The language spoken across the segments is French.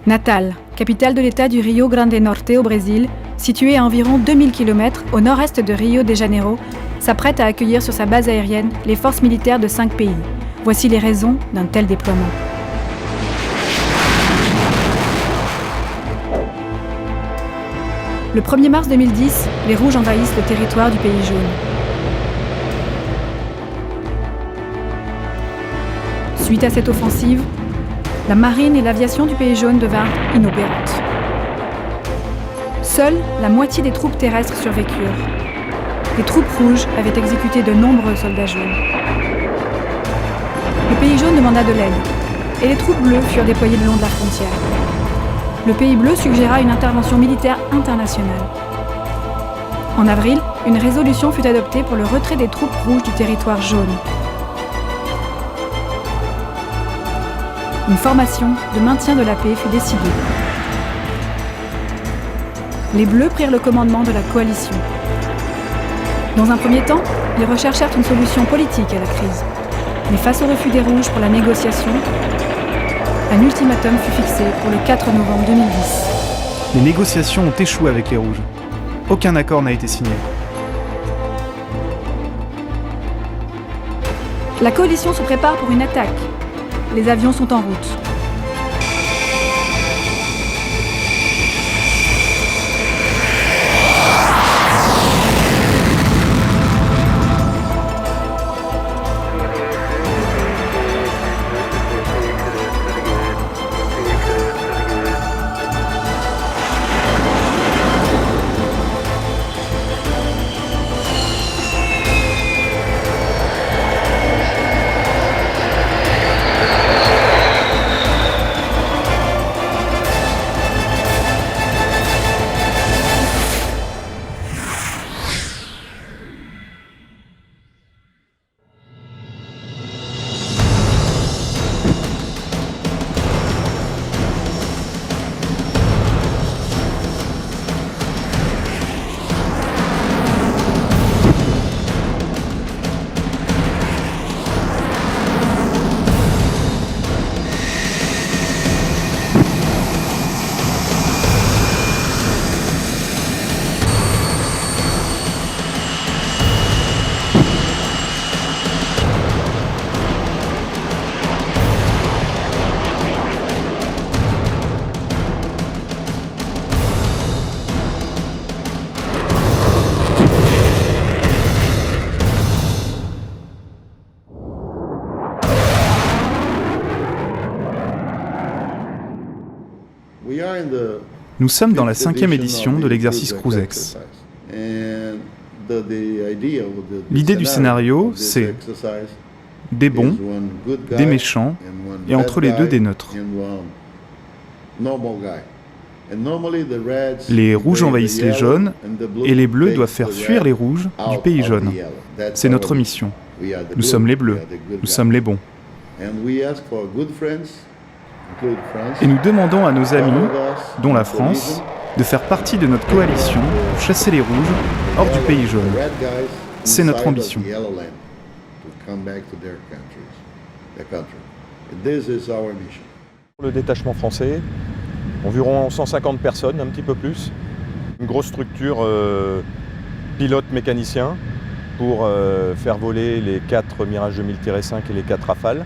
Natal, capitale de l'État du Rio Grande Norte au Brésil, située à environ 2000 km au nord-est de Rio de Janeiro, s'apprête à accueillir sur sa base aérienne les forces militaires de 5 pays. Voici les raisons d'un tel déploiement. Le 1er mars 2010, les Rouges envahissent le territoire du pays jaune. Suite à cette offensive, la marine et l'aviation du pays jaune devinrent inopérantes. Seule la moitié des troupes terrestres survécurent. Les troupes rouges avaient exécuté de nombreux soldats jaunes. Le pays jaune demanda de l'aide, et les troupes bleues furent déployées le long de la frontière. Le pays bleu suggéra une intervention militaire internationale. En avril, une résolution fut adoptée pour le retrait des troupes rouges du territoire jaune. Une formation de maintien de la paix fut décidée. Les Bleus prirent le commandement de la coalition. Dans un premier temps, ils recherchèrent une solution politique à la crise. Mais face au refus des Rouges pour la négociation, un ultimatum fut fixé pour le 4 novembre 2010. Les négociations ont échoué avec les Rouges. Aucun accord n'a été signé. La coalition se prépare pour une attaque. Les avions sont en route. Nous sommes dans la 5e édition de l'exercice Cruisex. L'idée du scénario, c'est des bons, des méchants, et entre les deux, des neutres. Les rouges envahissent les jaunes, et les bleus doivent faire fuir les rouges du pays jaune. C'est notre mission. Nous sommes les bleus, nous sommes les bons. Et nous demandons à nos amis, dont la France, de faire partie de notre coalition pour chasser les rouges hors du pays jaune. C'est notre ambition. Le détachement français, environ 150 personnes, un petit peu plus. Une grosse structure pilote-mécanicien pour faire voler les 4 Mirage 2000-5 et les 4 Rafales.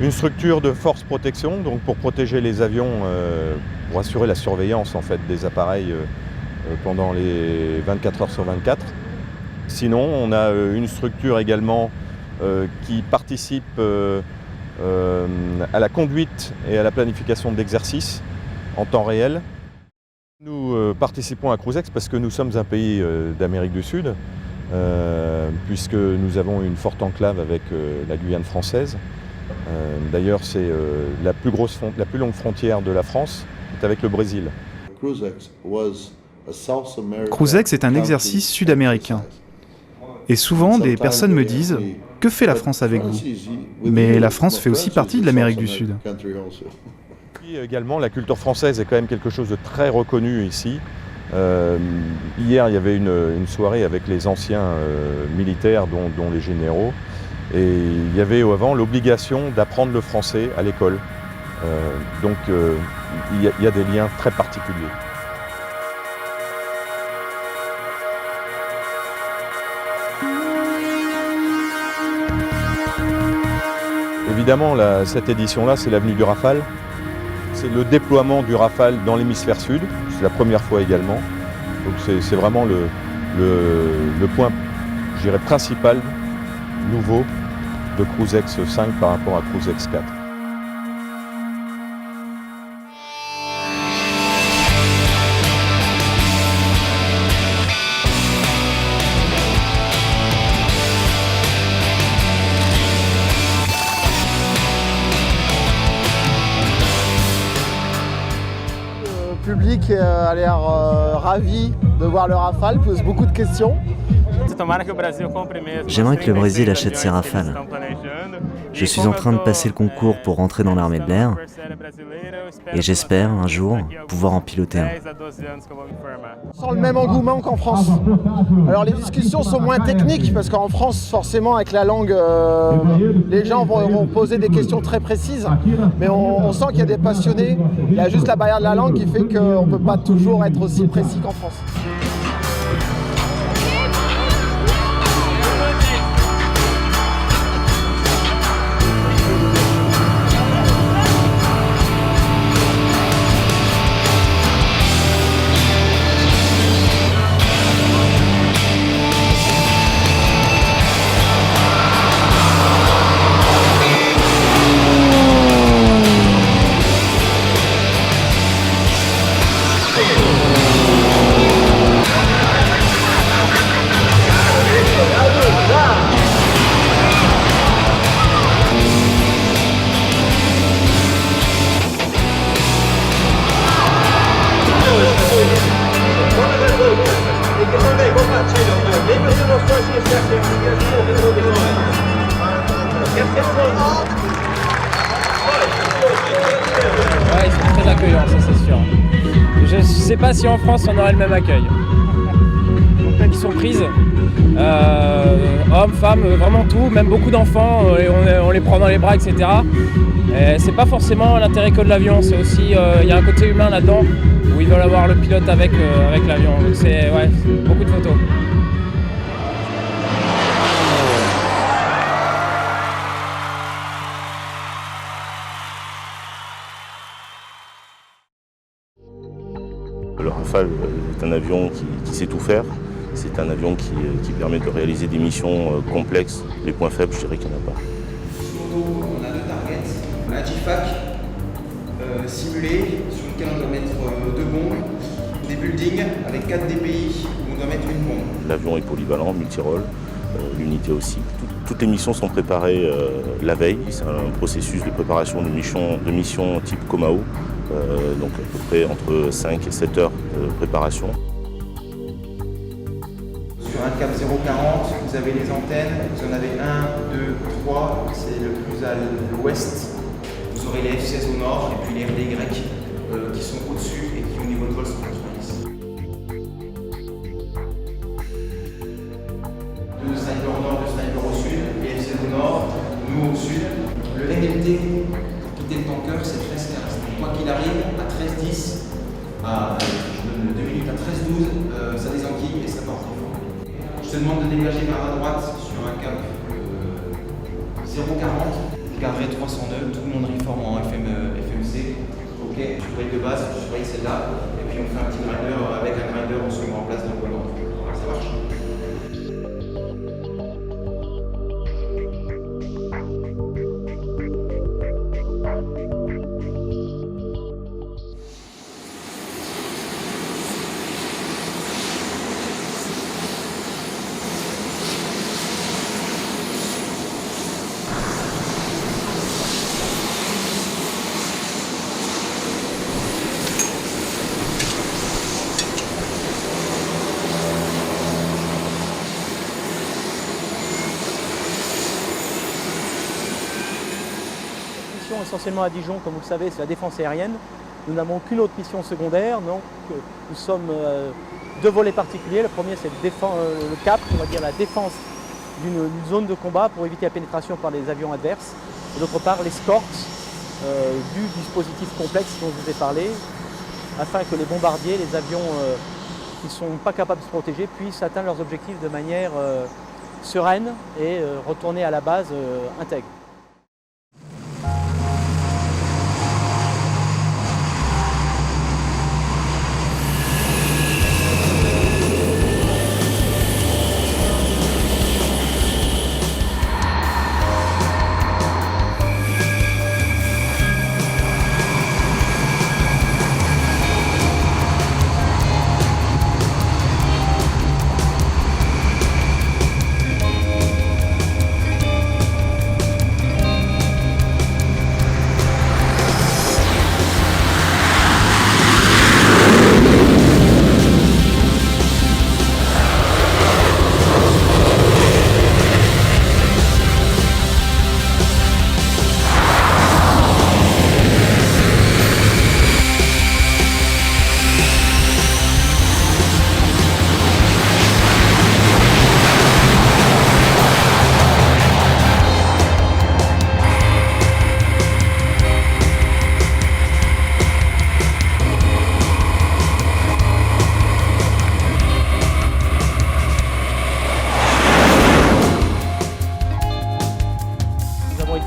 Une structure de force protection, donc pour protéger les avions, pour assurer la surveillance en fait, des appareils pendant les 24 heures sur 24. Sinon, on a une structure également qui participe à la conduite et à la planification d'exercices en temps réel. Nous participons à Cruisex parce que nous sommes un pays d'Amérique du Sud, puisque nous avons une forte enclave avec la Guyane française. D'ailleurs, c'est la plus longue frontière de la France, est avec le Brésil. Cruisex est un exercice sud-américain. Et souvent, des personnes me disent « Que fait la France avec vous ?» Mais la France fait aussi partie de l'Amérique du Sud. Puis également, la culture française est quand même quelque chose de très reconnu ici. Hier, il y avait une soirée avec les anciens militaires, dont les généraux. Et il y avait avant l'obligation d'apprendre le français à l'école. Donc il y a des liens très particuliers. Évidemment, cette édition-là, c'est l'avenue du Rafale. C'est le déploiement du Rafale dans l'hémisphère sud. C'est la première fois également. Donc c'est vraiment le point, je dirais, principal, nouveau de Cruisex 5 par rapport à Cruisex 4. Le public a l'air ravi de voir le Rafale, pose beaucoup de questions. J'aimerais que le Brésil achète ses Rafales. Je suis en train de passer le concours pour rentrer dans l'armée de l'air et j'espère un jour pouvoir en piloter un. On sent le même engouement qu'en France. Alors les discussions sont moins techniques parce qu'en France, forcément, avec la langue, les gens vont poser des questions très précises, mais on sent qu'il y a des passionnés. Il y a juste la barrière de la langue qui fait qu'on ne peut pas toujours être aussi précis qu'en France. Ouais, ils sont très accueillants, ça c'est sûr. Je ne sais pas si en France on aurait le même accueil. Ils sont prises, hommes, femmes, vraiment tout, même beaucoup d'enfants, et on les prend dans les bras, etc. Et c'est pas forcément l'intérêt que de l'avion, c'est aussi, il y a un côté humain là-dedans, où ils veulent avoir le pilote avec l'avion. Donc c'est beaucoup de photos. Le Rafale est un avion qui sait tout faire. C'est un avion qui permet de réaliser des missions complexes. Les points faibles, je dirais qu'il n'y en a pas. On a deux targets. On a un GFAC simulé sur lequel on doit mettre deux bombes, des buildings avec 4 DPI où on doit mettre une bombe. L'avion est polyvalent, multirôle, l'unité aussi. Toutes les missions sont préparées la veille. C'est un processus de préparation de missions type Comao. Donc à peu près entre 5 et 7 heures de préparation. Sur un cap 040, vous avez les antennes, vous en avez 1, 2, 3, c'est le plus à l'ouest. Vous aurez les F16 au nord et puis les RDY qui sont au-dessus et qui au niveau de vol sont 90. Deux snipers au nord, deux snipers au sud, les F16 au nord, nous au sud. Le MLT pour quitter le tanker c'est 13-15. Quoi qu'il arrive, à 13-10, je donne 2 minutes à 13-12, ça désenquille et ça part très fort. Je te demande de dégager vers la droite sur un cap 040. Je garderai 300 nœuds, tout le monde reforme en FMC. Ok, je surveille de base, je surveille celle-là, et puis on fait un petit grinder, avec un grinder on se met en place dans le volant. Ça marche. Essentiellement à Dijon, comme vous le savez, c'est la défense aérienne. Nous n'avons qu'une autre mission secondaire, donc nous sommes deux volets particuliers. Le premier, c'est le cap, on va dire la défense d'une zone de combat pour éviter la pénétration par les avions adverses. Et d'autre part, l'escorte du dispositif complexe dont je vous ai parlé, afin que les bombardiers, les avions qui ne sont pas capables de se protéger, puissent atteindre leurs objectifs de manière sereine et retourner à la base intègre.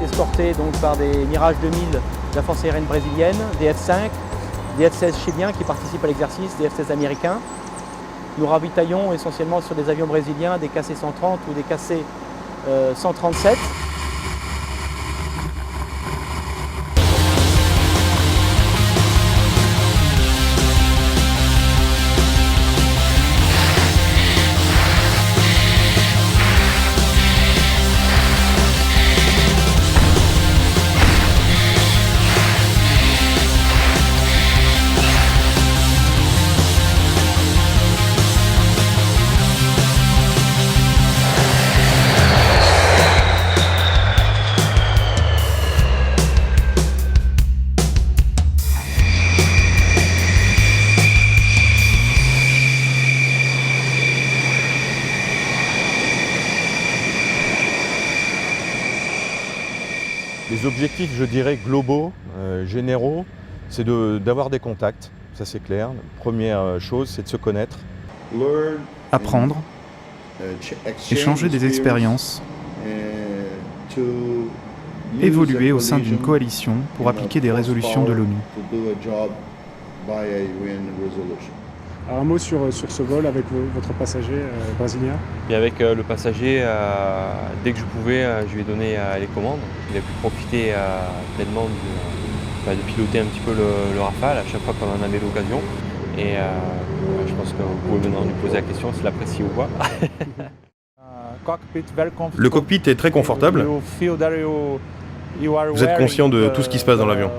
Escortés donc par des Mirage 2000 de la force aérienne brésilienne, des F-5, des F-16 chiliens qui participent à l'exercice, des F-16 américains. Nous ravitaillons essentiellement sur des avions brésiliens, des KC-130 ou des KC-137. Les objectifs, je dirais, globaux, généraux, c'est d'avoir des contacts, ça c'est clair. La première chose, c'est de se connaître. Apprendre, échanger des expériences, évoluer au sein d'une coalition pour appliquer des résolutions de l'ONU. Alors un mot sur ce vol avec votre passager brésilien. Et avec le passager, dès que je pouvais, je lui ai donné les commandes. Il a pu profiter pleinement de piloter un petit peu le Rafale à chaque fois qu'on en avait l'occasion. Et je pense que vous pouvez maintenant lui poser la question s'il l'apprécie ou pas. Le cockpit est très confortable. Vous êtes conscient de tout ce qui se passe dans l'avion.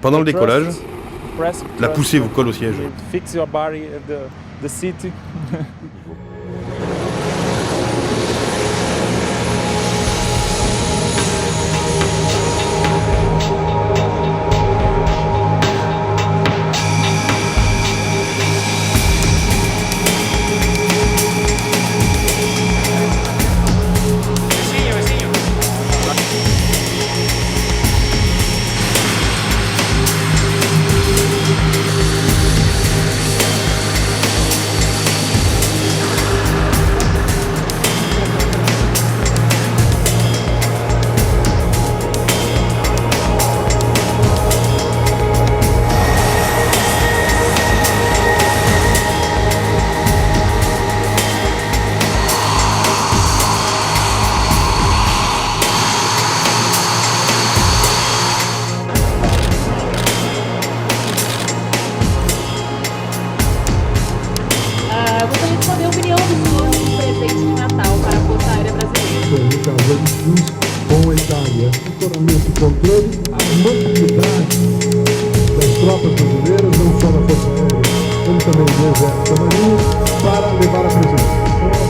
Pendant le décollage, la poussée vous colle au siège. com a Itália, futuramente controle a mobilidade das tropas brasileiras, não só da Força Aérea, como também do Exército da Marinha, para levar a presença.